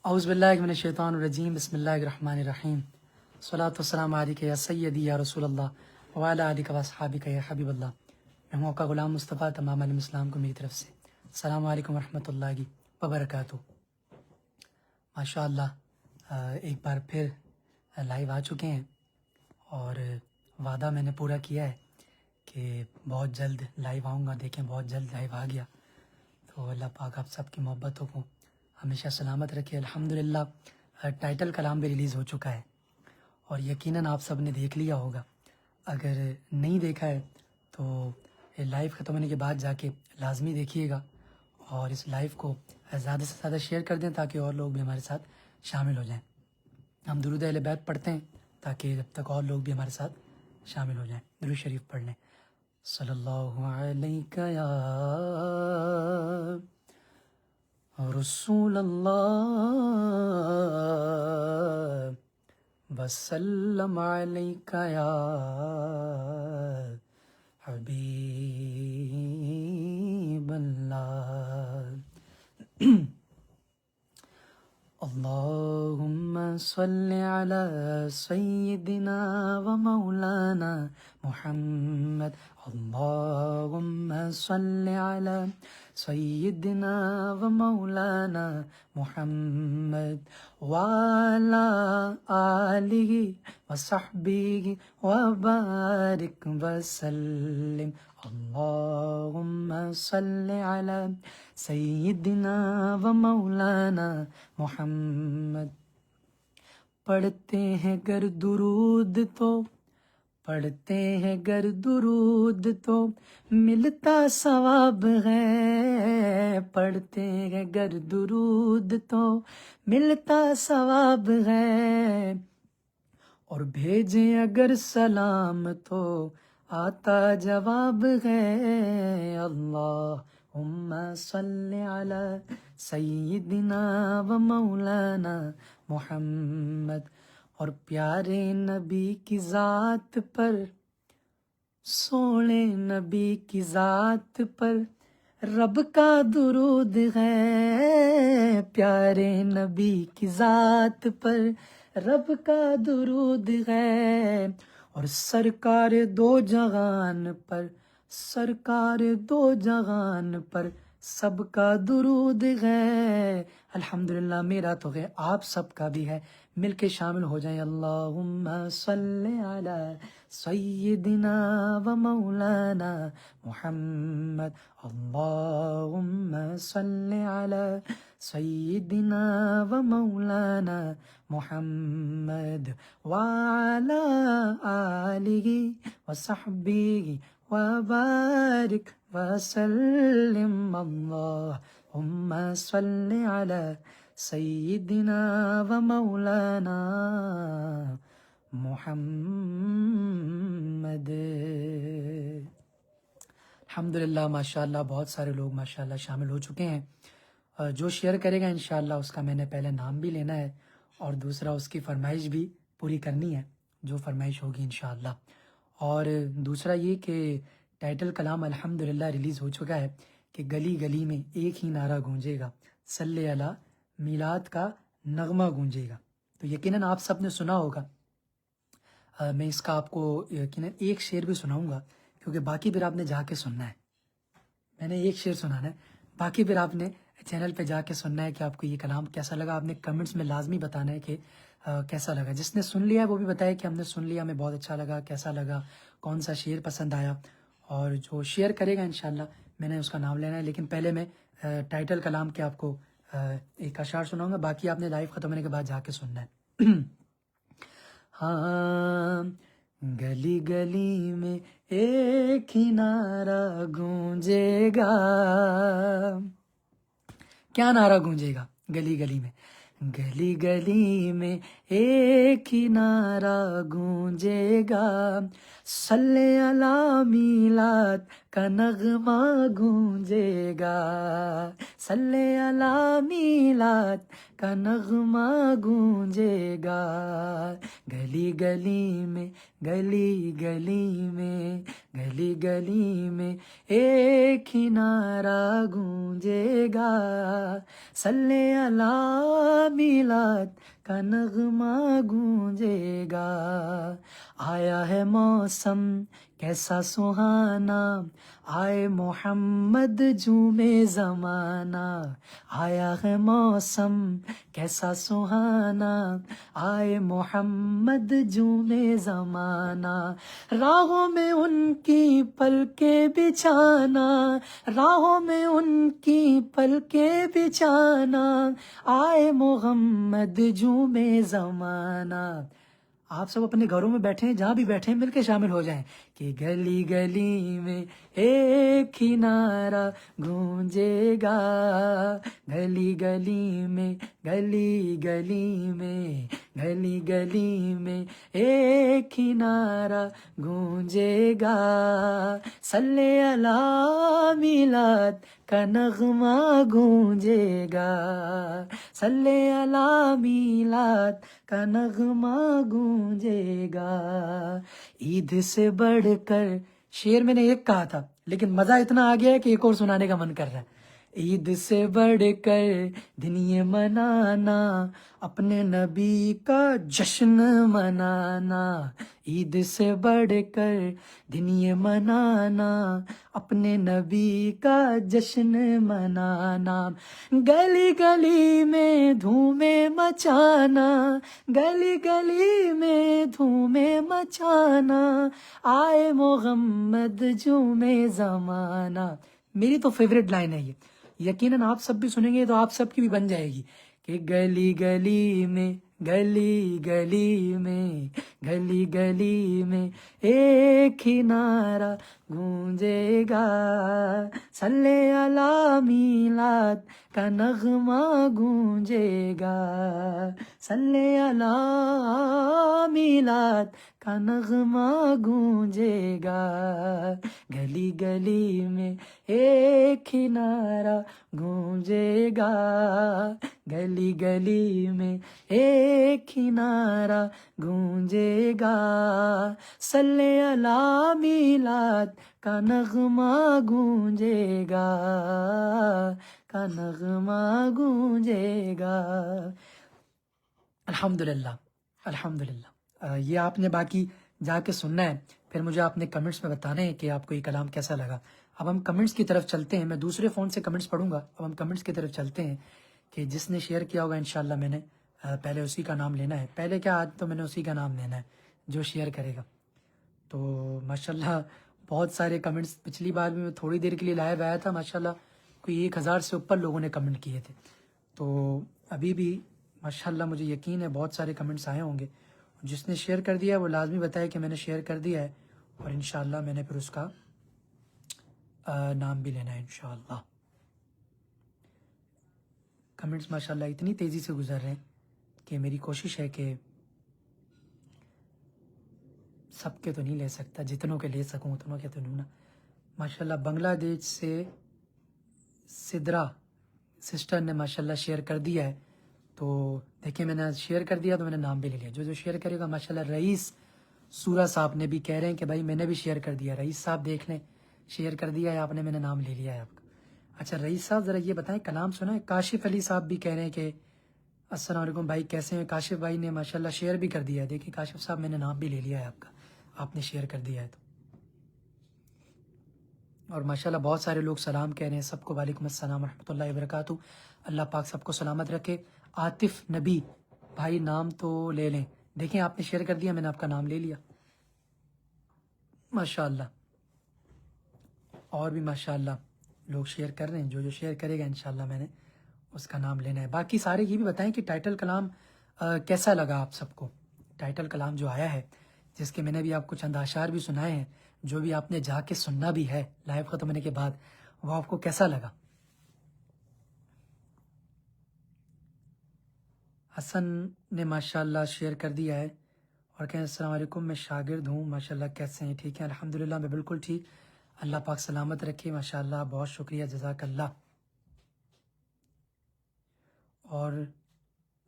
اعوذ باللہ من الشیطان الرجیم بسم اللہ الرحمن الرحیم صلاۃ والسلام علیک یا سیدی یا رسول اللہ وعلی آلک و اصحابک یا حبیب اللہ۔ میں ہوں آپ کا غلام مصطفیٰ، تمام عالم اسلام کو میری طرف سے السلام علیکم ورحمۃ اللہ وبرکاتہ۔ ماشاء اللہ ایک بار پھر لائیو آ چکے ہیں اور وعدہ میں نے پورا کیا ہے کہ بہت جلد لائیو آؤں گا۔ دیکھیں بہت جلد لائیو آ گیا، تو اللہ پاک آپ سب کی محبتوں کو ہمیشہ سلامت رکھے۔ الحمدللہ ٹائٹل کلام بھی ریلیز ہو چکا ہے اور یقیناً آپ سب نے دیکھ لیا ہوگا۔ اگر نہیں دیکھا ہے تو لائیو ختم ہونے کے بعد جا کے لازمی دیکھیے گا اور اس لائیو کو زیادہ سے زیادہ شیئر کر دیں تاکہ اور لوگ بھی ہمارے ساتھ شامل ہو جائیں۔ ہم درود اہل بیت پڑھتے ہیں تاکہ جب تک اور لوگ بھی ہمارے ساتھ شامل ہو جائیں۔ درود شریف پڑھ لیں۔ صلی اللہ علیہ یا رسول اللہ وسلم علیک یا حبیب اللہ۔ اللہم صلی علی سیدنا و مولانا محمد۔ اللہم صلی علی سیدنا و مولانا محمد وعلی آلہ و صحبہ و بارک وسلم۔ اللہم صلی علی سیدنا و مولانا محمد۔ پڑھتے ہیں گر درود تو پڑھتے ہیں گر درود تو ملتا ثواب ہے، پڑھتے ہیں گر درود تو ملتا ثواب ہے، اور بھیجیں اگر سلام تو آتا جواب ہے۔ اللہم صلی علی سیدنا و مولانا محمد۔ اور پیارے نبی کی ذات پر، سونے نبی کی ذات پر رب کا درود ہے، پیارے نبی کی ذات پر رب کا درود ہے، اور سرکار دو جہان پر، سرکار دو جہان پر سب کا درود ہے۔ الحمدللہ میرا تو ہے، آپ سب کا بھی ہے، مل کے شامل ہو جائیں۔ اللہم صلی علی سیدنا و مولانا محمد۔ اللہم صلی علی سیدنا و مولانا محمد وعلی آلہ و صحبہ و بارک وسلم۔ اللہم صلی علی سیدنا و مولانا محمد۔ الحمدللہ ماشاءاللہ بہت سارے لوگ ماشاءاللہ شامل ہو چکے ہیں۔ جو شیئر کرے گا انشاءاللہ اس کا میں نے پہلے نام بھی لینا ہے اور دوسرا اس کی فرمائش بھی پوری کرنی ہے، جو فرمائش ہوگی انشاءاللہ۔ اور دوسرا یہ کہ ٹائٹل کلام الحمدللہ ریلیز ہو چکا ہے کہ گلی گلی میں ایک ہی نعرہ گونجے گا، صلی علی میلاد کا نغمہ گونجے گا۔ تو یقیناً آپ سب نے سنا ہوگا۔ میں اس کا آپ کو یقیناً ایک شعر بھی سناؤں گا کیونکہ باقی پھر آپ نے جا کے سننا ہے۔ میں نے ایک شعر سنانا ہے، باقی پھر آپ نے چینل پہ جا کے سننا ہے کہ آپ کو یہ کلام کیسا لگا۔ آپ نے کمنٹس میں لازمی بتانا ہے کہ کیسا لگا۔ جس نے سن لیا وہ بھی بتائے کہ ہم نے سن لیا، ہمیں بہت اچھا لگا، کیسا لگا، کون سا شعر پسند آیا۔ اور جو شیئر کرے گا انشاءاللہ میں نے اس کا نام لینا ہے، لیکن پہلے میں ٹائٹل کلام کے آپ کو ایک اشعار سناؤں گا، باقی آپ نے لائیو ختم ہونے کے بعد جا کے سننا ہے۔ ہاں گلی گلی میں ایک ہی نعرہ گونجے گا، کیا نعرہ گونجے گا گلی گلی میں؟ گلی گلی میں ایک ہی نعرہ گونجے گا، صلی علی میلاد کا نغمہ گونجے گا، صلی علی میلاد کا نغمہ گونجے گا، گلی گلی میں گلی گلی میں گلی گلی میں ایک ہی نعرہ گونجے گا، صلی علی میلاد کا نغمہ گونجے گا، آیا ہے موسم کیسا سہانا، آئے محمد جومے زمانہ، آیا ہے موسم کیسا سہانا، آئے محمد جومے زمانہ، راہوں میں ان کی پلکیں بچھانا، راہوں میں ان کی پلکیں بچھانا، آئے محمد جومے زمانہ۔ آپ سب اپنے گھروں میں بیٹھے ہیں، جہاں بھی بیٹھے ہیں، مل کے شامل ہو جائیں کہ گلی گلی میں ایک ہی نعرہ گونجے گا، گلی گلی میں گلی گلی میں گلی گلی میں ایک ہی نعرہ گونجے گا، صلی علی میلاد کا نغمہ گونجے گا، صلی علی میلاد کا نغمہ گونجے گا۔ عید سے بڑھ کر، شعر میں نے ایک کہا تھا لیکن مزہ اتنا آ گیا ہے کہ ایک اور سنانے کا من کر رہا ہے۔ عید سے بڑھ کر دن یہ منانا، اپنے نبی کا جشن منانا، عید سے بڑھ کر دن یہ منانا، اپنے نبی کا جشن منانا، گلی گلی میں دھومیں مچانا، گلی گلی میں دھومیں مچانا، آئے محمد جومے زمانہ۔ میری تو فیوریٹ لائن ہے یہ، یقیناً آپ سب بھی سنیں گے تو آپ سب کی بھی بن جائے گی کہ گلی گلی میں گلی گلی میں گلی گلی میں ایک ہی نعرہ گونجے گا، صلی علی میلاد کا نغمہ گونجے گا، صلی علی میلاد کا نغمہ گونجے گا، گلی گلی میں ایک ہی نعرہ گونجے گا، گلی گلی میں ایک ہی نعرہ گونجے گا، صلی علی میلاد کا نغمہ گونجے گا، کا نغمہ گونجے گا۔ الحمدللہ الحمدللہ۔ یہ آپ نے باقی جا کے سننا ہے، پھر مجھے آپ نے کمنٹس میں بتانا ہے کہ آپ کو یہ کلام کیسا لگا۔ اب ہم کمنٹس کی طرف چلتے ہیں، میں دوسرے فون سے کمنٹس پڑھوں گا، اب ہم کمنٹس کی طرف چلتے ہیں کہ جس نے شیئر کیا ہوگا انشاءاللہ میں نے پہلے اسی کا نام لینا ہے، پہلے کیا آج تو میں نے اسی کا نام لینا ہے جو شیئر کرے گا۔ تو ماشاءاللہ بہت سارے کمنٹس، پچھلی بار بھی میں تھوڑی دیر کے لیے لائیو آیا تھا، ماشاءاللہ کوئی 1000 سے اوپر لوگوں نے کمنٹ کیے تھے، تو ابھی بھی ماشاءاللہ مجھے یقین ہے بہت سارے کمنٹس آئے ہوں گے۔ جس نے شیئر کر دیا ہے وہ لازمی بتائے کہ میں نے شیئر کر دیا ہے، اور انشاءاللہ میں نے پھر اس کا نام بھی لینا ہے انشاءاللہ۔ کمنٹس ماشاءاللہ اتنی تیزی سے گزر رہے ہیں کہ میری کوشش ہے کہ سب کے تو نہیں لے سکتا، جتنوں کے لے سکوں اتنوں کے تو لوں نا۔ ماشاءاللہ بنگلہ دیش سے سدرا سسٹر نے ماشاءاللہ شیئر کر دیا ہے، تو دیکھیں میں نے شیئر کر دیا تو میں نے نام بھی لے لیا۔ جو شیئر کرے گا ماشاءاللہ رئیس سورہ صاحب نے بھی کہہ رہے ہیں کہ بھائی میں نے بھی شیئر کر دیا، رئیس صاحب دیکھ لیں شیئر کر دیا ہے آپ نے، میں نے نام لے لیا ہے آپ کا۔ اچھا رئیس صاحب ذرا یہ بتائیں کلام سنا ہے؟ کاشف علی صاحب بھی کہہ رہے ہیں کہ السلام علیکم بھائی کیسے ہیں؟ کاشف بھائی نے ماشاءاللہ شیئر بھی کر دیا ہے، دیکھیں کاشف صاحب میں نے نام بھی لے لیا ہے آپ کا، آپ نے شیئر کر دیا ہے تو۔ اور ماشاءاللہ بہت سارے لوگ سلام کہہ رہے ہیں، سب کو وعلیکم السلام ورحمۃ اللہ وبرکاتہ، اللہ پاک سب کو سلامت رکھے۔ عاطف نبی بھائی نام تو لے لیں، دیکھیں آپ نے شیئر کر دیا، میں نے آپ کا نام لے لیا ماشاءاللہ۔ اور بھی ماشاءاللہ لوگ شیئر کر رہے ہیں، جو شیئر کرے گا انشاءاللہ میں نے اس کا نام لینا ہے۔ باقی سارے یہ بھی بتائیں کہ ٹائٹل کلام کیسا لگا آپ سب کو؟ ٹائٹل کلام جو آیا ہے، جس کے میں نے بھی آپ کو چند اشعار بھی سنائے ہیں، جو بھی آپ نے جا کے سننا بھی ہے لائیو ختم ہونے کے بعد، وہ آپ کو کیسا لگا؟ حسن نے ماشاءاللہ شیئر کر دیا ہے اور کہیں السلام علیکم میں شاگرد ہوں، ماشاءاللہ کیسے ہیں؟ ٹھیک ہے الحمدللہ میں بالکل ٹھیک۔ اللہ پاک سلامت رکھے ماشاءاللہ، بہت شکریہ، جزاک اللہ۔ اور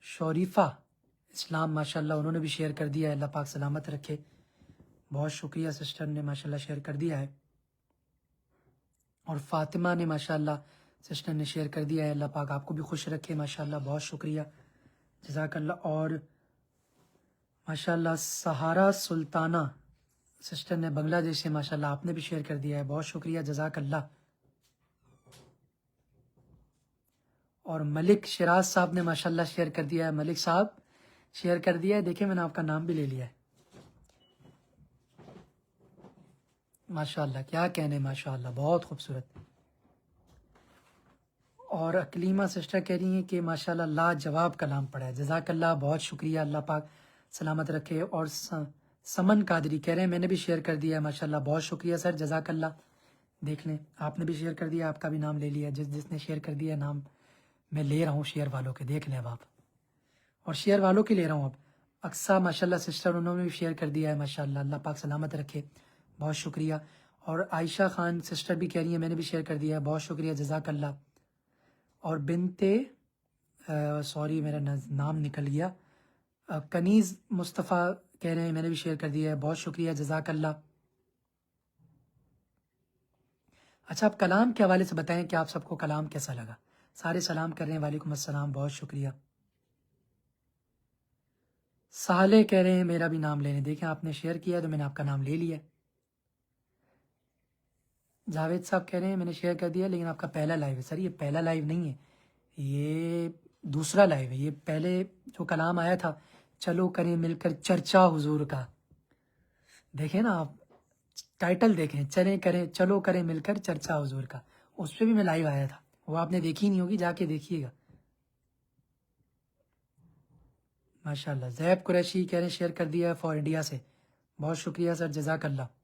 شوریفہ اسلام ماشاءاللہ انہوں نے بھی شیئر کر دیا ہے، اللہ پاک سلامت رکھے، بہت شکریہ سسٹر نے ماشاءاللہ شیئر کر دیا ہے۔ اور فاطمہ نے ماشاءاللہ سسٹر نے شیئر کر دیا ہے، اللہ پاک آپ کو بھی خوش رکھے ماشاءاللہ، بہت شکریہ، جزاک اللہ۔ اور ماشاءاللہ سہارا سلطانہ سسٹر نے بنگلہ دیش سے ماشاءاللہ آپ نے بھی شیئر کر دیا ہے، بہت شکریہ، جزاک اللہ۔ اور ملک شراز صاحب نے ماشاءاللہ شیئر کر دیا ہے، ملک صاحب شیئر کر دیا ہے، دیکھیں میں نے آپ کا نام بھی لے لیا ہے، ماشاءاللہ، کیا کہنے، ماشاءاللہ بہت خوبصورت۔ اور اکلیمہ سسٹر کہہ رہی ہیں کہ ماشاءاللہ لاجواب کلام پڑھا ہے، جزاک اللہ، بہت شکریہ، اللہ پاک سلامت رکھے۔ اور سمن قادری کہہ رہے ہیں میں نے بھی شیئر کر دیا ہے، ماشاءاللہ بہت شکریہ سر، جزاک اللہ۔ دیکھ لیں آپ نے بھی شیئر کر دیا، آپ کا بھی نام لے لیا، جس نے شیئر کر دیا نام میں لے رہا ہوں شیئر والوں کے، دیکھ لیں اب آپ، اور شیئر والوں کے لے رہا ہوں اب۔ اقصا ماشاءاللہ سسٹر انہوں نے بھی شیئر کر دیا ہے ماشاءاللہ، اللہ پاک سلامت رکھے، بہت شکریہ۔ اور عائشہ خان سسٹر بھی کہہ رہی ہیں میں نے بھی شیئر کر دیا ہے، بہت شکریہ، جزاک اللہ۔ اور بنتے سوری میرا نام نکل گیا، کنیز مصطفیٰ کہہ رہے ہیں میں نے بھی شیئر کر دیا ہے، بہت شکریہ، جزاک اللہ۔ اچھا آپ کلام کے حوالے سے بتائیں کہ آپ سب کو کلام کیسا لگا، سارے سلام کر رہے ہیں، وعلیکم السلام، بہت شکریہ۔ صالح کہہ رہے ہیں میرا بھی نام لینے، دیکھیں آپ نے شیئر کیا تو میں نے آپ کا نام لے لیا۔ جاوید صاحب کہہ رہے ہیں میں نے شیئر کر دیا لیکن آپ کا پہلا لائیو ہے، سر یہ پہلا لائیو نہیں ہے، یہ دوسرا لائیو ہے، یہ پہلے جو کلام آیا تھا چلو کریں مل کر چرچا حضور کا، دیکھیں نا آپ ٹائٹل دیکھیں، چلو کریں مل کر چرچا حضور کا، اس پہ بھی میں لائیو آیا تھا، وہ آپ نے دیکھی نہیں ہوگی، جا کے دیکھیے گا۔ ماشاءاللہ زیب قریشی کہہ رہے ہیں شیئر کر دیا ہے فار انڈیا سے، بہت شکریہ سر، جزاک اللہ۔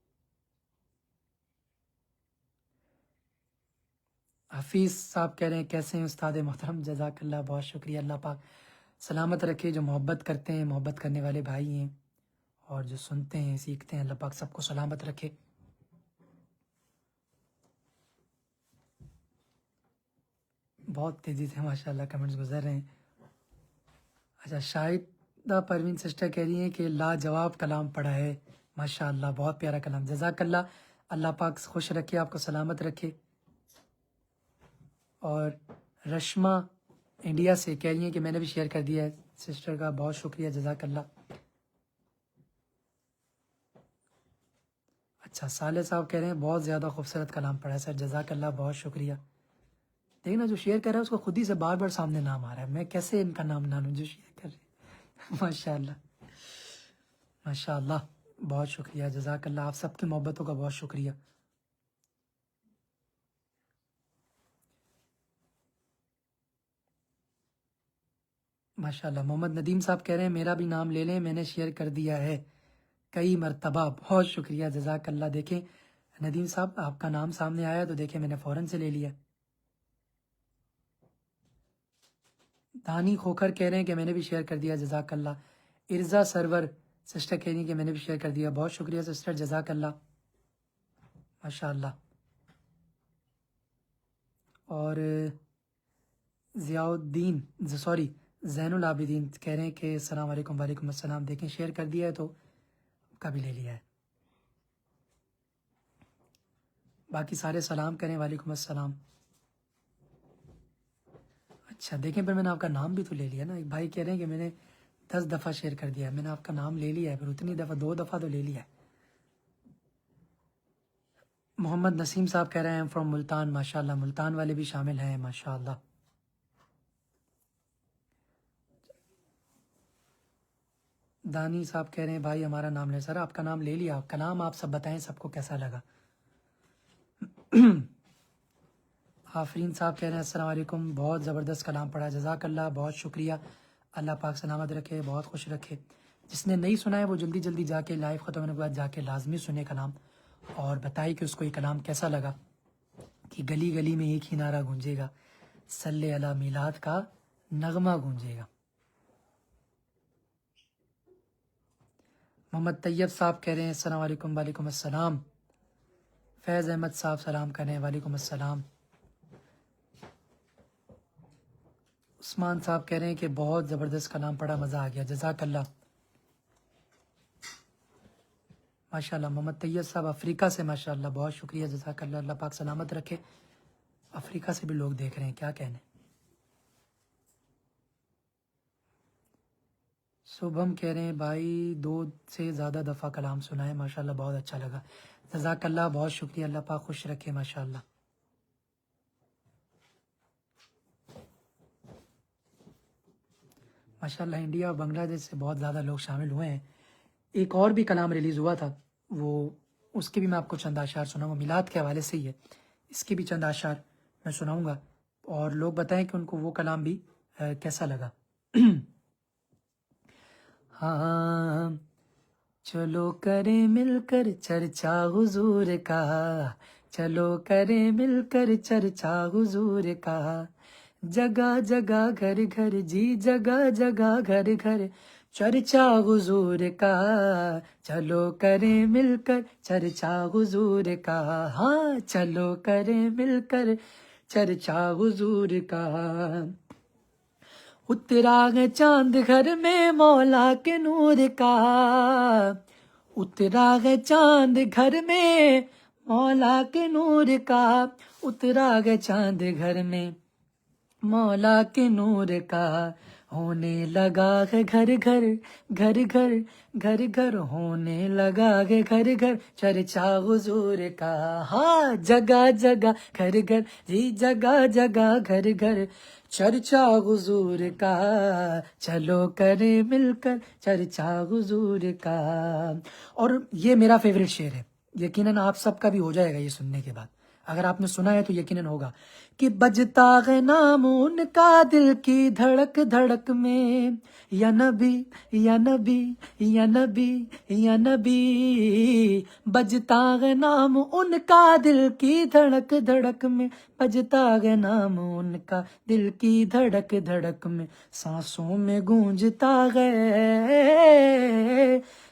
حفیظ صاحب کہہ رہے ہیں کیسے ہیں استاد محترم، جزاک اللہ، بہت شکریہ، اللہ پاک سلامت رکھے، جو محبت کرتے ہیں، محبت کرنے والے بھائی ہیں، اور جو سنتے ہیں سیکھتے ہیں، اللہ پاک سب کو سلامت رکھے۔ بہت تیزی سے ماشاءاللہ کمنٹس گزر رہے ہیں۔ اچھا شاہدہ پروین سسٹر کہہ رہی ہیں کہ لاجواب کلام پڑھا ہے، ماشاءاللہ بہت پیارا کلام، جزاک اللہ، اللہ پاک خوش رکھے، آپ کو سلامت رکھے۔ اور رشما انڈیا سے کہہ رہی ہیں کہ میں نے بھی شیئر کر دیا ہے، سسٹر کا بہت شکریہ، جزاک اللہ۔ اچھا صالح صاحب کہہ رہے ہیں بہت زیادہ خوبصورت کلام پڑھا ہے سر، جزاک اللہ، بہت شکریہ۔ دیکھنا جو شیئر کر رہا ہے اس کو خود ہی سے بار بار سامنے نام آ رہا ہے، میں کیسے ان کا نام نہ لوں جو شیئر کر رہے ہیں ماشاء اللہ، ماشاء اللہ، بہت شکریہ، جزاک اللہ، آپ سب کی محبتوں کا بہت شکریہ۔ ماشاء اللہ محمد ندیم صاحب کہہ رہے ہیں میرا بھی نام لے لیں، میں نے شیئر کر دیا ہے کئی مرتبہ، بہت شکریہ، جزاک اللہ۔ دیکھیں ندیم صاحب آپ کا نام سامنے آیا تو دیکھیں میں نے فوراً سے لے لیا۔ دانی کھوکھر کہہ رہے ہیں کہ میں نے بھی شیئر کر دیا، جزاک اللہ۔ ارزا سرور سسٹر کہہ رہی ہیں کہ میں نے بھی شیئر کر دیا، بہت شکریہ سسٹر، جزاک اللہ، ماشاء اللہ۔ اور ضیاء الدین زین العابدین کہہ رہے ہیں کہ السلام علیکم، وعلیکم السلام، دیکھیں شیئر کر دیا ہے تو کا بھی لے لیا ہے، باقی سارے سلام کریں، وعلیکم السلام۔ اچھا دیکھیں پھر میں نے آپ کا نام بھی تو لے لیا نا، ایک بھائی کہہ رہے ہیں کہ میں نے 10 دفعہ شیئر کر دیا ہے، میں نے آپ کا نام لے لیا ہے، پھر اتنی دفعہ 2 دفعہ تو لے لیا ہے۔ محمد نسیم صاحب کہہ رہے ہیں فرام ملتان، ماشاءاللہ، ملتان والے بھی شامل ہیں، ماشاءاللہ۔ دانی صاحب کہہ رہے ہیں بھائی ہمارا نام لے، سر آپ کا نام لے لیا، کلام آپ سب بتائیں سب کو کیسا لگا۔ آفرین صاحب کہہ رہے ہیں السلام علیکم، بہت زبردست کلام پڑھا، جزاک اللہ، بہت شکریہ، اللہ پاک سلامت رکھے، بہت خوش رکھے۔ جس نے نہیں سنا ہے وہ جلدی جلدی جا کے لائیو ختم ہونے کے بعد جا کے لازمی سنے کلام، اور بتائے کہ اس کو یہ کلام کیسا لگا، کہ گلی گلی میں ایک ہی نعرہ گونجے گا، صلی علی میلاد کا نغمہ گونجے گا۔ محمد طیب صاحب کہہ رہے ہیں السلام علیکم، وعلیکم السلام۔ فیض احمد صاحب سلام کریں، وعلیکم السلام۔ عثمان صاحب کہہ رہے ہیں کہ بہت زبردست کلام پڑھا، مزہ آ گیا، جزاک اللہ۔ ماشاءاللہ محمد طیب صاحب افریقہ سے، ماشاءاللہ بہت شکریہ، جزاک اللہ، اللہ پاک سلامت رکھے۔ افریقہ سے بھی لوگ دیکھ رہے ہیں، کیا کہنے۔ شبھم کہہ رہے ہیں بھائی 2 سے زیادہ دفعہ کلام سنا ہے، ماشاءاللہ بہت اچھا لگا، جزاک اللہ، بہت شکریہ، اللہ پاک خوش رکھے، ماشاءاللہ۔ ماشاءاللہ انڈیا اور بنگلہ دیش سے بہت زیادہ لوگ شامل ہوئے ہیں۔ ایک اور بھی کلام ریلیز ہوا تھا، وہ اس کے بھی میں آپ کو چند اشعار سناؤں گا، میلاد کے حوالے سے ہی ہے، اس کے بھی چند اشعار میں سناؤں گا، اور لوگ بتائیں کہ ان کو وہ کلام بھی کیسا لگا۔ ہاں چلو کریں مل کر چرچا حضور کا، چلو کریں مل کر چرچا حضور کا، جگہ جگہ گھر گھر، جی جگہ جگہ گھر گھر چرچا حضور کا، چلو کریں مل کر چرچا حضور کا، ہاں چلو کریں مل کر چرچا حضور کا۔ اترا ہے چاند گھر میں مولا کے نور کا، اترا ہے چاند گھر میں مولا کے نور کا، اترا ہے چاند گھر میں مولا کے نور کا، ہونے لگا ہے گھر گھر گھر گھر گھر گھر، ہونے لگا ہے گھر گھر چرچا حضور کا، ہاں جگہ جگہ گھر گھر، جی جگہ جگہ گھر گھر چرچا حضور کا، چلو کرے مل کر چرچا حضور کا۔ اور یہ میرا فیوریٹ شعر ہے، یقیناً آپ سب کا بھی ہو جائے گا یہ سننے کے بعد، اگر آپ نے سنا ہے تو یقیناً ہوگا کہ بجتا ہے نام ان کا دل کی دھڑک دھڑک میں، یا نبی یا نبی یا نبی یا نبی، بجتا ہے نام ان کا دل کی دھڑک دھڑک میں، بجتا ہے نام ان کا دل کی دھڑک دھڑک میں، سانسوں میں گونجتا ہے،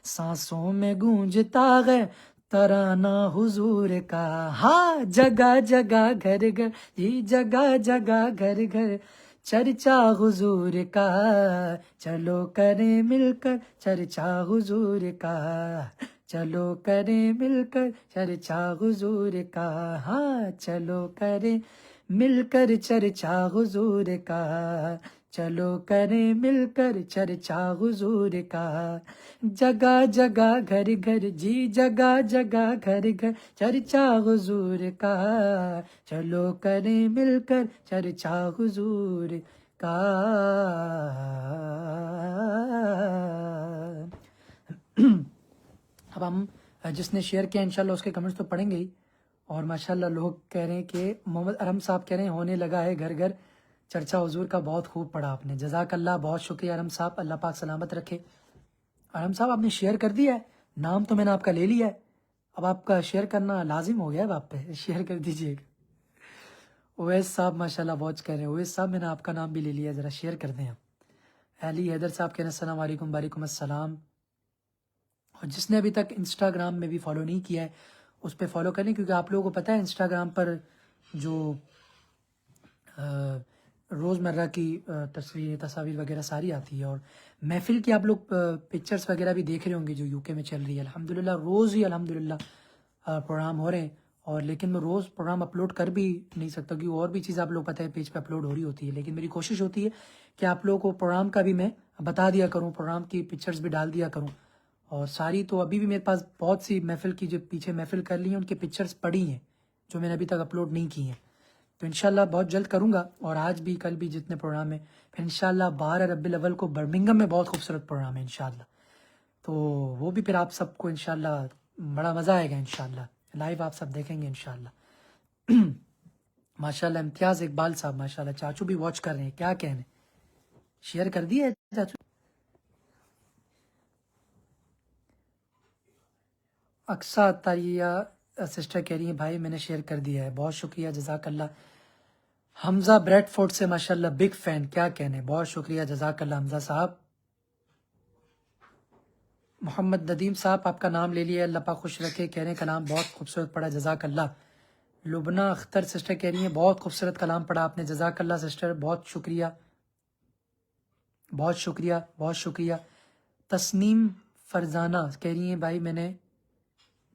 سانسوں میں گونجتا ہے ترانہ حضور کا، ہاں جگہ جگہ گھر گھر، جی جگہ جگہ گھر گھر چرچا حضور کا، چلو کریں مل کر چرچا حضور کا، چلو کریں مل کر چرچا حضور کا، ہاں چلو کریں مل کر چرچا حضور کا، چلو کریں مل کر چرچا حضور کا، جگہ جگہ گھر گھر، جی جگہ جگہ گھر گھر چرچا حضور کا، چلو کریں مل کر چرچا حضور کا۔ اب ہم جس نے شیئر کیا انشاءاللہ اس کے کمنٹس تو پڑھیں گے ہی، اور ماشاءاللہ لوگ کہہ رہے ہیں کہ محمد ارم صاحب کہہ رہے ہیں ہونے لگا ہے گھر گھر چرچا حضور کا، بہت خوب پڑھا آپ نے، جزاک اللہ، بہت شکریہ ارم صاحب، اللہ پاک سلامت رکھے۔ ارم صاحب آپ نے شیئر کر دیا ہے، نام تو میں نے آپ کا لے لیا ہے، اب آپ کا شیئر کرنا لازم ہو گیا ہے، آپ پہ شیئر کر دیجئے گا۔ اویس صاحب ماشاءاللہ بہت کہہ رہے ہیں، اویس صاحب میں نے آپ کا نام بھی لے لیا، ذرا شیئر کر دیں آپ۔ علی حیدر صاحب کہہ رہے ہیں السلام علیکم، وعلیکم السلام۔ اور جس نے ابھی تک انسٹاگرام میں بھی فالو نہیں کیا ہے اس پہ فالو کریں، کیونکہ آپ لوگوں کو پتہ ہے انسٹاگرام پر جو روزمرہ کی تصاویر وغیرہ ساری آتی ہے، اور محفل کی آپ لوگ پکچرز وغیرہ بھی دیکھ رہے ہوں گے جو UK میں چل رہی ہے، الحمدللہ روز ہی الحمدللہ پروگرام ہو رہے ہیں، اور لیکن میں روز پروگرام اپلوڈ کر بھی نہیں سکتا کیونکہ اور بھی چیز آپ لوگ پتہ ہے پیج پہ اپلوڈ ہو رہی ہوتی ہے، لیکن میری کوشش ہوتی ہے کہ آپ لوگوں کو پروگرام کا بھی میں بتا دیا کروں، پروگرام کی پکچرز بھی ڈال دیا کروں، اور ساری تو ابھی بھی میرے پاس بہت سی محفل کی جو پیچھے محفل کر لی ہیں ان کی پکچرز پڑی ہیں جو میں نے ابھی تک اپلوڈ نہیں کی ہیں، تو انشاءاللہ بہت جلد کروں گا، اور آج بھی کل بھی جتنے پروگرام ہیں، پھر انشاءاللہ 12 ربیع الاول کو برمنگھم میں بہت خوبصورت پروگرام ہے انشاءاللہ، تو وہ بھی پھر آپ سب کو انشاءاللہ بڑا مزہ آئے گا انشاءاللہ، لائیو آپ سب دیکھیں گے انشاءاللہ۔ ماشاءاللہ امتیاز اقبال صاحب ماشاءاللہ، چاچو بھی واچ کر رہے ہیں، کیا کہنے، شیئر کر دیا ہے چاچو؟ اقصا عطیہ سسٹر کہہ رہی ہیں بھائی میں نے شیئر کر دیا ہے، بہت شکریہ، جزاک اللہ۔ حمزہ بریڈ فورڈ سے ماشاءاللہ بگ فین، کیا کہنے، بہت شکریہ، جزاک اللہ حمزہ صاحب۔ محمد ندیم صاحب آپ کا نام لے لیا، اللہ پاک خوش رکھے، کہہ رہے ہیں کلام بہت خوبصورت پڑھا، جزاک اللہ۔ لبنہ اختر سسٹر کہہ رہی ہیں بہت خوبصورت کلام پڑھا آپ نے، جزاک اللہ سسٹر، بہت شکریہ بہت شکریہ بہت شکریہ۔ تسنیم فرزانہ کہہ رہی ہیں بھائی میں نے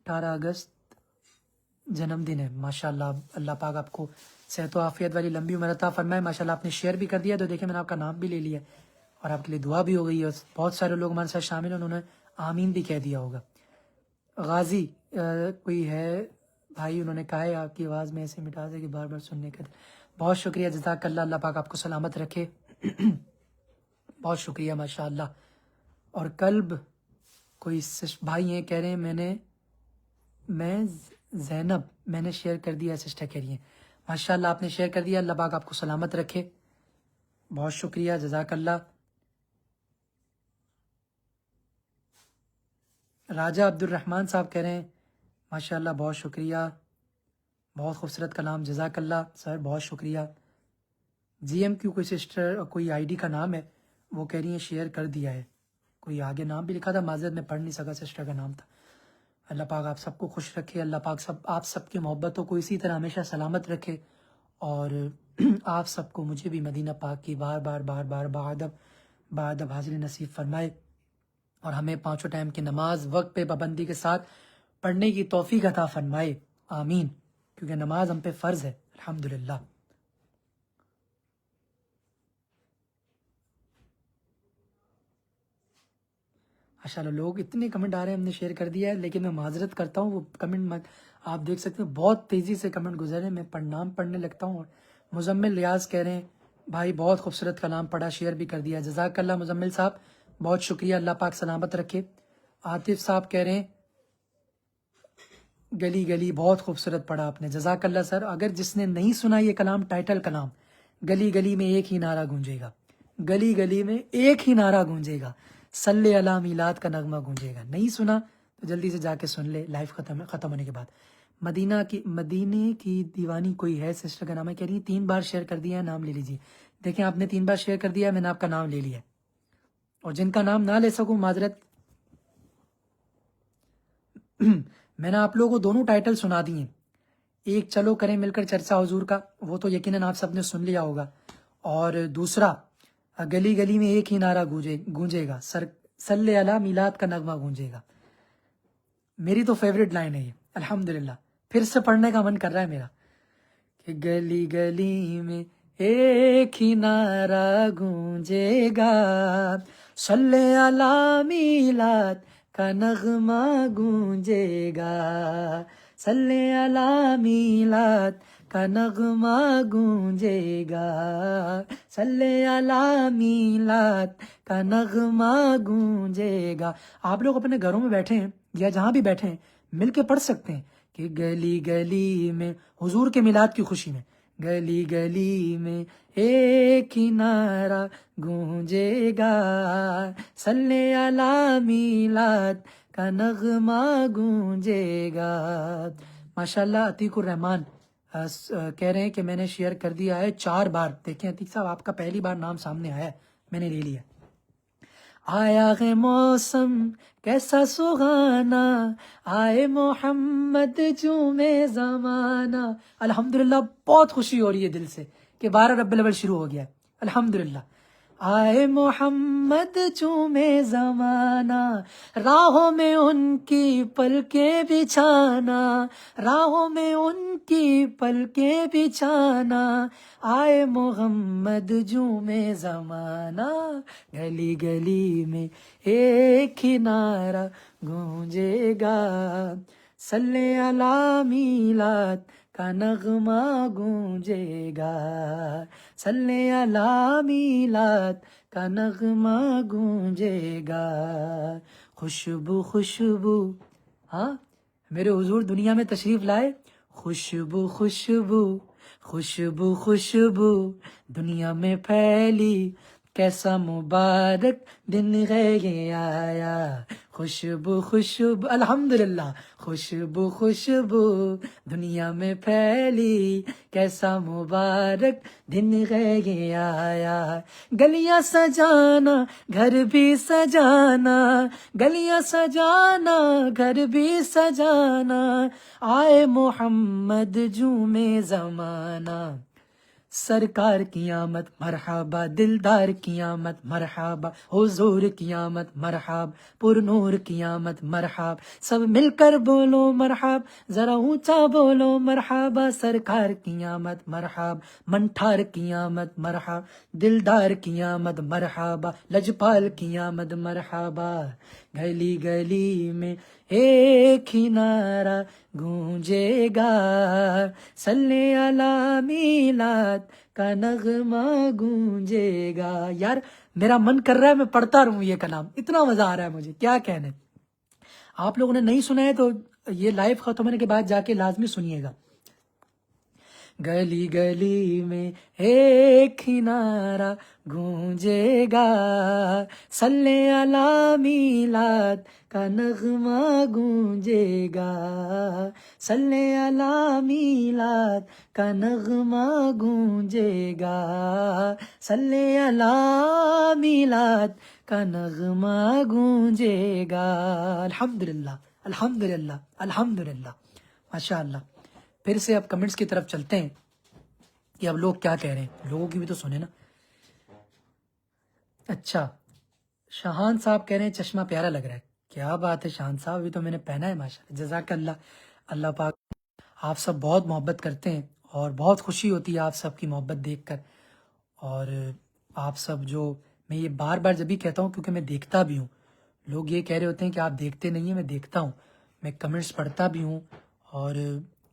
18 اگست جنم دن ہے، ماشاء اللہ، اللہ پاک آپ کو صحت و عافیت والی لمبی عمر عطا فرمائے۔ ماشاء اللہ آپ نے شیئر بھی کر دیا تو دیکھیں میں نے آپ کا نام بھی لے لیا اور آپ کے لیے دعا بھی ہو گئی ہے، بہت سارے لوگ ہمارے ساتھ شامل ہیں، انہوں نے آمین بھی کہہ دیا ہوگا۔ غازی کوئی ہے بھائی، انہوں نے کہا ہے آپ کی آواز میں ایسے مٹا دے کہ بار بار سننے کا، بہت شکریہ، جزاک اللہ، اللہ پاک آپ کو سلامت رکھے، بہت شکریہ ماشاء اللہ۔ اور کلب کوئی بھائی ہیں کہہ رہے ہیں میں زینب میں نے شیئر کر دیا، سسٹر کہہ رہی ہیں ماشاء اللہ آپ نے شیئر کر دیا، اللہ پاک آپ کو سلامت رکھے، بہت شکریہ، جزاک اللہ۔ راجہ عبد الرحمن صاحب کہہ رہے ہیں ماشاء اللہ بہت شکریہ، بہت خوبصورت کلام، جزاک اللہ سر، بہت شکریہ۔ جی ایم کیو کوئی سسٹر کوئی آئی ڈی کا نام ہے، وہ کہہ رہی ہیں شیئر کر دیا ہے، کوئی آگے نام بھی لکھا تھا، معذرت میں پڑھ نہیں سکا، سسٹر کا نام تھا۔ اللہ پاک آپ سب کو خوش رکھے، اللہ پاک آپ سب کی محبتوں کو اسی طرح ہمیشہ سلامت رکھے، اور آپ سب کو مجھے بھی مدینہ پاک کی بار بار بادب حاضری نصیب فرمائے، اور ہمیں 5 ٹائم کی نماز وقت پہ پابندی کے ساتھ پڑھنے کی توفیق عطا فرمائے، آمین، کیونکہ نماز ہم پہ فرض ہے، الحمدللہ۔ ماشاء اللہ لوگ اتنے کمنٹ آ رہے ہیں، ہم نے شیئر کر دیا ہے، لیکن میں معذرت کرتا ہوں، وہ کمنٹ آپ دیکھ سکتے ہیں بہت تیزی سے کمنٹ گزر رہے ہیں، میں نام پڑھنے لگتا ہوں۔ اور مزمل ریاض کہہ رہے ہیں بھائی بہت خوبصورت کلام پڑھا، شیئر بھی کر دیا، جزاک اللہ مزمل صاحب، بہت شکریہ، اللہ پاک سلامت رکھے۔ عاطف صاحب کہہ رہے ہیں گلی گلی بہت خوبصورت پڑھا آپ نے، جزاک اللہ سر۔ اگر جس نے نہیں سنا یہ کلام، ٹائٹل کلام گلی گلی میں ایک ہی نعرہ گونجے گا، گلی گلی میں ایک ہی نعرہ گونجے گا، صلی علی میلاد کا نغمہ گونجے گا، نہیں سنا تو جلدی سے جا کے سن لے، لائف ختم ہونے کے بعد۔ مدینے کی دیوانی کوئی ہے، سسٹر کا نام ہے، کہہ رہی ہیں 3 بار شیئر کر دیا ہے، نام لے لیجیے۔ دیکھیں آپ نے 3 بار شیئر کر دیا ہے، میں نے آپ کا نام لے لیا ہے، اور جن کا نام نہ لے سکوں معذرت، میں نے آپ لوگوں کو دونوں ٹائٹل سنا دی ہیں، ایک چلو کریں مل کر چرچا حضور کا، وہ تو یقیناً آپ سب نے سن لیا ہوگا، اور دوسرا گلی گلی میں ایک ہی نعرہ گونجے گا، صلی علی میلاد کا نغمہ گونجے گا، میری تو فیوریٹ لائن ہے یہ، الحمدللہ، پھر سے پڑھنے کا من کر رہا ہے میرا، کہ گلی گلی میں ایک ہی نعرہ گونجے گا، صلی علی میلاد کا نغمہ گونجے گا، صلی علی میلاد کا نغمہ گونجے گا، صلی علی میلاد کا نغمہ گونجے گا۔ آپ لوگ اپنے گھروں میں بیٹھے ہیں یا جہاں بھی بیٹھے ہیں مل کے پڑھ سکتے ہیں کہ گلی گلی میں حضور کے میلاد کی خوشی میں، گلی گلی میں ایک ہی نعرہ گونجے گا، صلی علی میلاد کا نغمہ گونجے گا۔ ماشاءاللہ عتیق الرحمان کہہ رہے ہیں کہ میں نے شیئر کر دیا ہے 4 بار، دیکھیں عتیق صاحب آپ کا پہلی بار نام سامنے آیا ہے، میں نے لے لیا۔ آیا ہے موسم کیسا سہانا، آئے محمد جومے زمانہ، الحمدللہ بہت خوشی ہو رہی ہے دل سے کہ 12 ربیع الاول شروع ہو گیا ہے، الحمدللہ۔ آئے محمد جومے زمانہ، راہوں میں ان کی پلکیں بچھانا، راہوں میں ان کی پلکیں بچھانا، آئے محمد جومے زمانہ، گلی گلی میں ایک ہی نعرہ گونجے گا، صلی علی میلاد کا نغمہ گونجے گا، صلی علی میلاد کا نغمہ گونجے گا، خوشبو خوشبو، ہاں میرے حضور دنیا میں تشریف لائے، خوشبو خوشبو خوشبو خوشبو دنیا میں پھیلی، کیسا مبارک دن ہے یہ آیا، خوشبو خوشبو الحمدللہ، خوشبو خوشبو دنیا میں پھیلی، کیسا مبارک دن ہے یہ آیا، گلیاں سجانا گھر بھی سجانا، گلیاں سجانا گھر بھی سجانا، آئے محمد جومے زمانہ، سرکار کی آمد مرحبا، دلدار کی آمد مرحبا، حضور کی آمد مرحب، پر نور کی آمد مرحب، سب مل کر بولو مرحب، ذرا اونچا بولو مرحبا، سرکار کی آمد مرحب، منٹھار کی آمد مرحب، دلدار کی آمد مرحبا، لجپال کی آمد مرحبا، گلی گلی میں ایک ہی نعرہ گونجے گا، صلی علی میلاد کا نغمہ گونجے گا۔ یار میرا من کر رہا ہے میں پڑھتا رہوں یہ کلام، اتنا مزہ آ رہا ہے مجھے، کیا کہنے۔ آپ لوگوں نے نہیں سنا ہے تو یہ لائیو ختم ہونے کے بعد جا کے لازمی سنیے گا۔ گلی گلی میں ایک ہی نعرہ گونجے گا، صلی علی میلاد کا نغمہ گونجے گا، صلی علی میلاد کا نغمہ گونجے گا، صلی علی میلاد کا نغمہ گونجے گا۔ الحمدللہ الحمدللہ الحمدللہ، ماشاء اللہ۔ پھر سے اب کمنٹس کی طرف چلتے ہیں کہ اب لوگ کیا کہہ رہے ہیں، لوگوں کی بھی تو سنیں نا۔ اچھا، شاہان صاحب کہہ رہے ہیں چشمہ پیارا لگ رہا ہے، کیا بات ہے شاہان صاحب، ابھی تو میں نے پہنا ہے ماشاءاللہ، جزاک اللہ۔ اللہ پاک آپ سب بہت محبت کرتے ہیں اور بہت خوشی ہوتی ہے آپ سب کی محبت دیکھ کر، اور آپ سب جو، میں یہ بار بار جب بھی کہتا ہوں کیونکہ میں دیکھتا بھی ہوں، لوگ یہ کہہ رہے ہوتے ہیں کہ آپ دیکھتے نہیں ہیں، میں دیکھتا ہوں، میں کمنٹس پڑھتا بھی ہوں،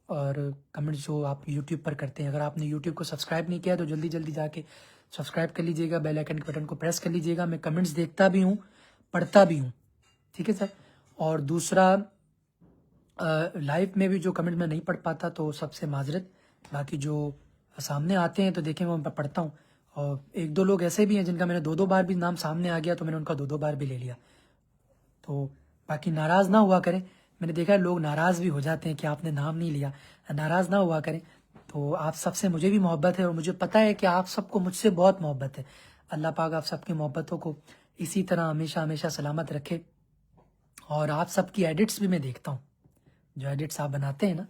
اور کمنٹس جو آپ یوٹیوب پر کرتے ہیں، اگر آپ نے یوٹیوب کو سبسکرائب نہیں کیا تو جلدی جلدی جا کے سبسکرائب کر لیجیے گا، بیل آئیکن کے بٹن کو پریس کر لیجیے گا۔ میں کمنٹس دیکھتا بھی ہوں، پڑھتا بھی ہوں، ٹھیک ہے سر۔ اور دوسرا، لائیو میں بھی جو کمنٹ میں نہیں پڑھ پاتا تو سب سے معذرت، باقی جو سامنے آتے ہیں تو دیکھیں میں ان پر پڑھتا ہوں، اور ایک دو لوگ ایسے بھی ہیں جن کا میں نے دو بار بھی نام سامنے آ گیا تو میں نے ان کا دو بار بھی لے لیا، تو باقی ناراض نہ ہوا کریں۔ میں نے دیکھا ہے لوگ ناراض بھی ہو جاتے ہیں کہ آپ نے نام نہیں لیا، ناراض نہ ہوا کریں۔ تو آپ سب سے مجھے بھی محبت ہے اور مجھے پتہ ہے کہ آپ سب کو مجھ سے بہت محبت ہے۔ اللہ پاک آپ سب کی محبتوں کو اسی طرح ہمیشہ ہمیشہ سلامت رکھے۔ اور آپ سب کی ایڈٹس بھی میں دیکھتا ہوں، جو ایڈٹس آپ بناتے ہیں نا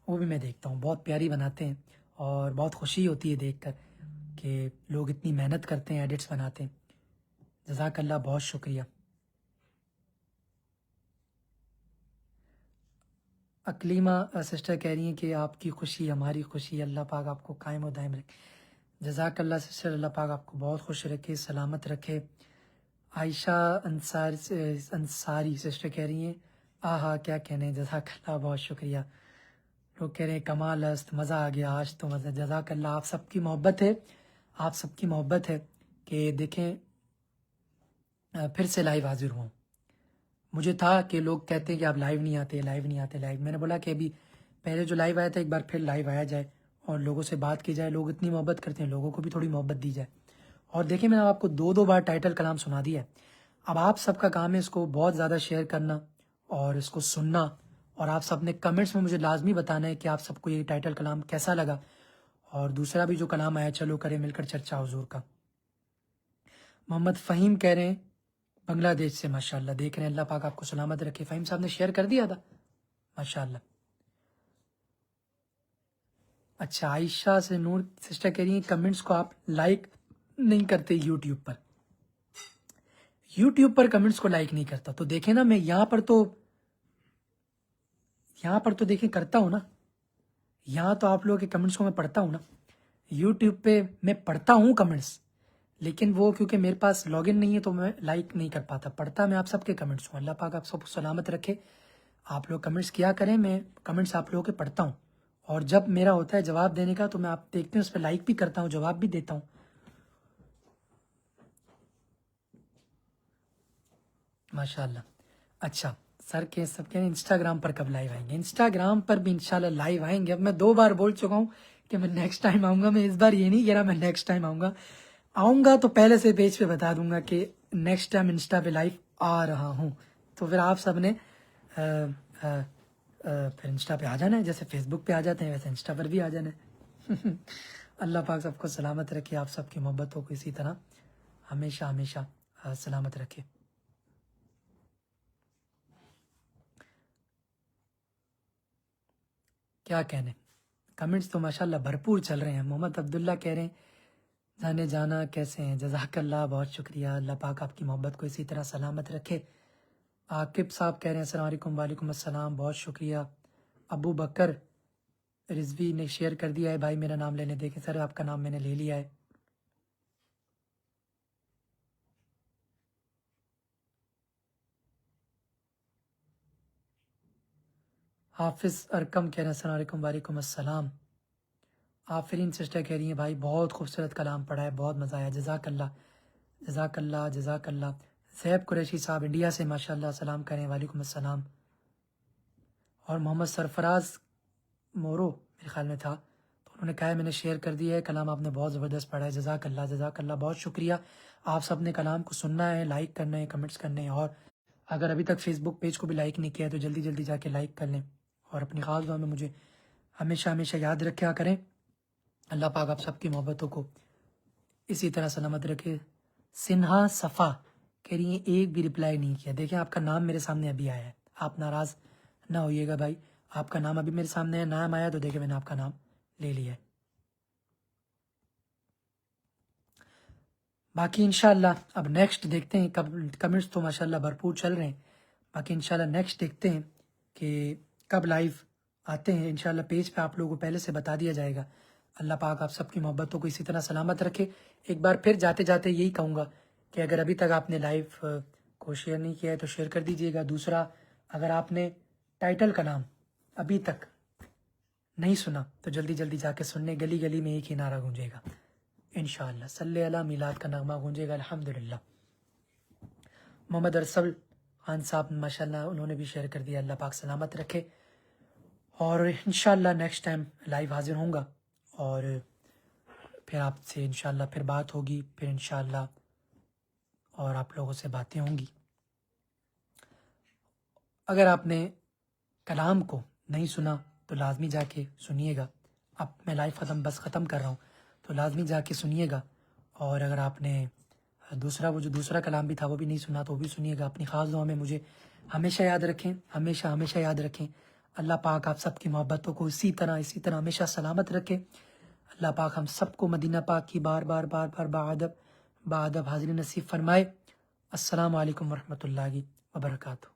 وہ بھی میں دیکھتا ہوں، بہت پیاری بناتے ہیں اور بہت خوشی ہوتی ہے دیکھ کر کہ لوگ اتنی محنت کرتے ہیں، ایڈٹس بناتے ہیں۔ جزاک اللہ، بہت شکریہ۔ اکلیمہ سسٹر کہہ رہی ہیں کہ آپ کی خوشی ہماری خوشی، اللہ پاک آپ کو قائم و دائم رکھے۔ جزاک اللہ سسٹر، اللہ پاک آپ کو بہت خوش رکھے، سلامت رکھے۔ عائشہ انصاری سسٹر کہہ رہی ہیں آہا کیا کہنے، جزاک اللہ، بہت شکریہ۔ لوگ کہہ رہے ہیں کمال است، مزہ آ گیا آج تو مزہ، جزاک اللہ۔ آپ سب کی محبت ہے، آپ سب کی محبت ہے کہ دیکھیں پھر سے لائیو حاضر ہوں۔ مجھے تھا کہ لوگ کہتے ہیں کہ آپ لائیو نہیں آتے، لائیو نہیں آتے، لائیو، میں نے بولا کہ ابھی پہلے جو لائیو آیا تھا ایک بار پھر لائیو آیا جائے اور لوگوں سے بات کی جائے، لوگ اتنی محبت کرتے ہیں، لوگوں کو بھی تھوڑی محبت دی جائے۔ اور دیکھیں میں نے آپ کو دو بار ٹائٹل کلام سنا دیا ہے، اب آپ سب کا کام ہے اس کو بہت زیادہ شیئر کرنا اور اس کو سننا، اور آپ سب نے کمنٹس میں مجھے لازمی بتانا ہے کہ آپ سب کو یہ ٹائٹل کلام کیسا لگا، اور دوسرا بھی جو کلام آیا چلو کرے مل کر چرچا حضور کا۔ محمد فہیم کہہ رہے ہیں بنگلہ دیش سے، ماشاءاللہ دیکھ رہے ہیں، اللہ پاک آپ کو سلامت رکھے۔ فہیم صاحب نے شیئر کر دیا تھا، ماشاءاللہ۔ اچھا، عائشہ سے نور سسٹر کہہ رہی ہیں کمنٹس کو آپ لائک نہیں کرتے یوٹیوب پر، یوٹیوب پر کمنٹس کو لائک نہیں کرتا، تو دیکھیں نا میں یہاں پر تو دیکھیں کرتا ہوں نا، یہاں تو آپ لوگوں کے کمنٹس کو میں پڑھتا ہوں نا، یوٹیوب پہ میں پڑھتا ہوں کمنٹس، لیکن وہ کیونکہ میرے پاس لاگ ان نہیں ہے تو میں لائک نہیں کر پاتا، پڑھتا میں آپ سب کے کمنٹس ہوں۔ اللہ پاک آپ سب کو سلامت رکھے، آپ لوگ کمنٹس کیا کریں، میں کمنٹس آپ لوگوں کے پڑھتا ہوں، اور جب میرا ہوتا ہے جواب دینے کا تو میں آپ دیکھتے ہیں اس پہ لائک بھی کرتا ہوں، جواب بھی دیتا ہوں، ماشاءاللہ۔ اچھا، سر کے سب کہہ رہے ہیں انسٹاگرام پر کب لائیو آئیں گے؟ انسٹاگرام پر بھی انشاءاللہ لائیو آئیں گے۔ اب میں 2 بار بول چکا ہوں کہ میں نیکسٹ ٹائم آؤں گا، میں اس بار یہ نہیں کہہ رہا میں نیکسٹ ٹائم آؤں گا، آؤں گا تو پہلے سے پیج پہ بتا دوں گا کہ نیکسٹ ٹائم انسٹا پہ لائیو آ رہا ہوں، تو پھر آپ سب نے پھر انسٹا پہ آ جانا ہے، جیسے فیس بک پہ آ جاتے ہیں ویسے انسٹا پر بھی آ جانا ہے۔ اللہ پاک سب کو سلامت رکھے، آپ سب کی محبتوں کو اسی طرح ہمیشہ ہمیشہ سلامت رکھے۔ کیا کہنے، کمنٹس تو ماشاءاللہ بھرپور چل رہے ہیں۔ محمد عبداللہ کہہ رہے ہیں جانے جانا کیسے ہیں، جزاک اللہ، بہت شکریہ، اللہ پاک آپ کی محبت کو اسی طرح سلامت رکھے۔ عاقب صاحب کہہ رہے ہیں السلام علیکم، وعلیکم السلام، بہت شکریہ۔ ابو بکر رضوی نے شیئر کر دیا ہے، بھائی میرا نام لینے دیکھیں سر، آپ کا نام میں نے لے لیا ہے۔ حافظ ارکم کہہ رہے ہیں السلام علیکم، وعلیکم السلام۔ آفرین سسٹر کہہ رہی ہیں بھائی بہت خوبصورت کلام پڑھا ہے، بہت مزہ آیا، جزاک اللہ، جزاک اللہ، جزاک اللہ۔ زیب قریشی صاحب انڈیا سے ماشاءاللہ سلام کریں، وعلیکم السلام۔ اور محمد سرفراز مورو میرے خیال میں تھا، تو انہوں نے کہا ہے میں نے شیئر کر دیا ہے، کلام آپ نے بہت زبردست پڑھا ہے، جزاک اللہ، جزاک اللہ، بہت شکریہ۔ آپ سب نے کلام کو سننا ہے، لائک کرنا ہے، کمنٹس کرنے ہیں، اور اگر ابھی تک فیس بک پیج کو بھی لائک نہیں کیا ہے تو جلدی جلدی جا کے لائک کر لیں، اور اپنی خاص دعا میں مجھے ہمیشہ ہمیشہ یاد رکھا کریں۔ اللہ پاک آپ سب کی محبتوں کو اسی طرح سلامت رکھے۔ سنہا صفا کہہ رہی ہیں ایک بھی رپلائی نہیں کیا، دیکھیں آپ کا نام میرے سامنے ابھی آیا ہے، آپ ناراض نہ ہوئیے گا بھائی، آپ کا نام ابھی میرے سامنے ہے، نام آیا تو دیکھیں میں نے آپ کا نام لے لیا ہے۔ باقی انشاءاللہ اب نیکسٹ دیکھتے ہیں، کمنٹس تو ماشاءاللہ بھرپور چل رہے ہیں، باقی انشاءاللہ نیکسٹ دیکھتے ہیں کہ کب لائیو آتے ہیں، انشاءاللہ پیج پہ آپ لوگوں کو پہلے سے بتا دیا جائے گا۔ اللہ پاک آپ سب کی محبتوں کو اسی طرح سلامت رکھے۔ ایک بار پھر جاتے جاتے یہی کہوں گا کہ اگر ابھی تک آپ نے لائیو کو شیئر نہیں کیا ہے تو شیئر کر دیجیے گا۔ دوسرا، اگر آپ نے ٹائٹل کا نام ابھی تک نہیں سنا تو جلدی جلدی جا کے سننے، گلی گلی میں ایک ہی نعرہ گونجے گا انشاءاللہ، صلی اللہ میلاد کا نغمہ گونجے گا الحمدللہ۔ محمد ارسل خان صاحب ماشاءاللہ انہوں نے بھی شیئر کر دیا، اللہ پاک سلامت رکھے، اور انشاءاللہ نیکسٹ ٹائم لائیو حاضر ہوں گا، اور پھر آپ سے انشاءاللہ پھر بات ہوگی، پھر انشاءاللہ اور آپ لوگوں سے باتیں ہوں گی۔ اگر آپ نے کلام کو نہیں سنا تو لازمی جا کے سنیے گا، اب میں لائیو ختم کر رہا ہوں تو لازمی جا کے سنیے گا، اور اگر آپ نے وہ جو دوسرا کلام بھی تھا وہ بھی نہیں سنا تو وہ بھی سنیے گا۔ اپنی خاص دعا میں مجھے ہمیشہ یاد رکھیں، ہمیشہ ہمیشہ یاد رکھیں۔ اللہ پاک آپ سب کی محبتوں کو اسی طرح ہمیشہ سلامت رکھے۔ اللہ پاک ہم سب کو مدینہ پاک کی بار بار بادب حاضری نصیب فرمائے۔ السلام علیکم ورحمۃ اللہ وبرکاتہ۔